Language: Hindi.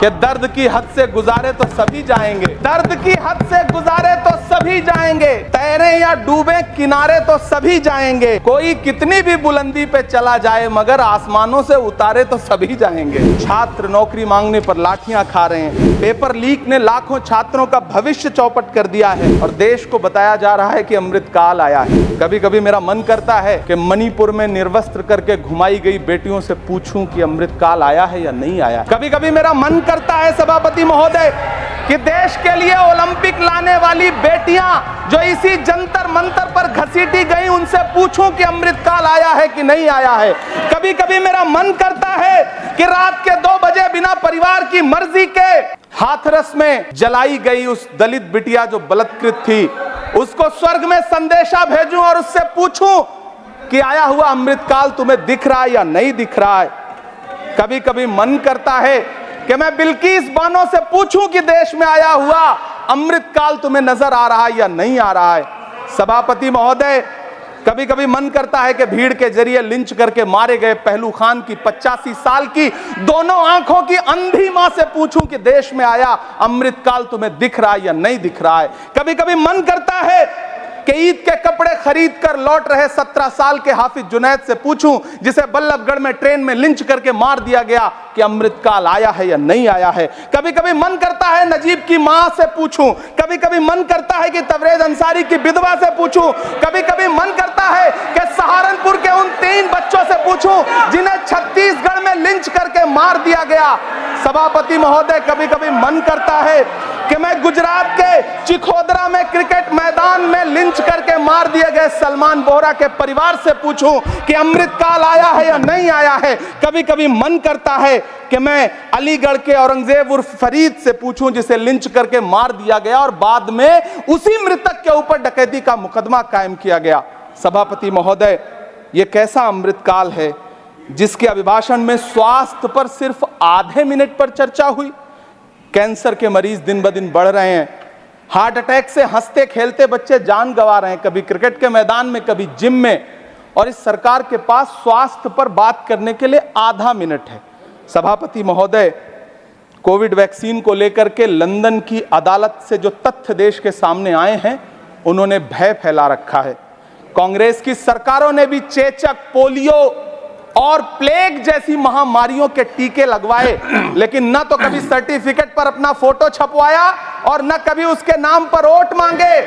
कि दर्द की हद से गुजारे तो सभी जाएंगे, दर्द की हद से गुजारे तो सभी जाएंगे, तैरे या डूबे किनारे तो सभी जाएंगे, कोई कितनी भी बुलंदी पे चला जाए मगर आसमानों से उतारे तो सभी जाएंगे। छात्र नौकरी मांगने पर लाठियां खा रहे हैं, पेपर लीक ने लाखों छात्रों का भविष्य चौपट कर दिया है और देश को बताया जा रहा है कि अमृतकाल आया है। कभी कभी मेरा मन करता है कि मणिपुर में निर्वस्त्र करके घुमाई गई बेटियों से पूछूं कि अमृतकाल आया है या नहीं आया। कभी कभी मेरा मन करता है सभापति महोदय कि देश के लिए ओलंपिक लाने वाली बेटियां जो इसी जंतर मंतर पर घसीटी गई उनसे पूछूं कि अमृतकाल आया है कि नहीं आया है। कभी कभी मेरा मन करता है कि रात के 2 बजे बिना परिवार की मर्जी के हाथरस में जलाई गई उस दलित बिटिया जो बलात्कृत थी उसको स्वर्ग में संदेशा भेजूं और उससे पूछूं कि आया हुआ अमृतकाल तुम्हें दिख रहा है या नहीं दिख रहा है। कभी कभी मन करता है कि मैं बिल्किस बानो से पूछूं कि देश में आया हुआ अमृतकाल तुम्हें नजर आ रहा है या नहीं आ रहा है। सभापति महोदय, कभी कभी मन करता है कि भीड़ के जरिए लिंच करके मारे गए पहलू खान की 85 साल की दोनों आंखों की अंधी मां से पूछूं कि देश में आया अमृतकाल तुम्हें दिख रहा है या नहीं दिख रहा है। कभी कभी मन करता है कि ईद के कपड़े खरीद कर लौट रहे 17 साल के हाफिज जुनैद से पूछूं जिसे बल्लभगढ़ में ट्रेन में लिंच करके मार दिया गया कि अमृतकाल आया है या नहीं आया है। कभी कभी मन करता है नजीब की मां से पूछूं, कभी कभी मन करता है कि तबरेज अंसारी की विधवा से पूछूं, कभी कभी मन करता है कि सहारनपुर के उन 3 बच्चों से पूछूं जिन्हें छत्तीसगढ़ में लिंच करके मार दिया गया। सभापति महोदय, कभी कभी मन करता है कि मैं गुजरात के चिखोदरा में क्रिकेट मैदान में लिंच करके मार दिए गए सलमान बोहरा के परिवार से पूछूं कि अमृतकाल आया है या नहीं आया है। कभी कभी मन करता है कि मैं अलीगढ़ के औरंगजेब उर्फ फरीद से पूछूं जिसे लिंच करके मार दिया गया और बाद में उसी मृतक के ऊपर डकैती का मुकदमा कायम किया गया। सभापति महोदय, यह कैसा अमृतकाल है जिसके अभिभाषण में स्वास्थ्य पर सिर्फ आधे मिनट पर चर्चा हुई। कैंसर के मरीज दिन ब दिन बढ़ रहे हैं, हार्ट अटैक से हंसते खेलते बच्चे जान गंवा रहे हैं, कभी क्रिकेट के मैदान में कभी जिम में, और इस सरकार के पास स्वास्थ्य पर बात करने के लिए आधा मिनट है। सभापति महोदय, कोविड वैक्सीन को लेकर के लंदन की अदालत से जो तथ्य देश के सामने आए हैं उन्होंने भय फैला रखा है। कांग्रेस की सरकारों ने भी चेचक, पोलियो और प्लेग जैसी महामारियों के टीके लगवाए, लेकिन न तो कभी सर्टिफिकेट पर अपना फोटो छपवाया और न कभी उसके नाम पर वोट मांगे।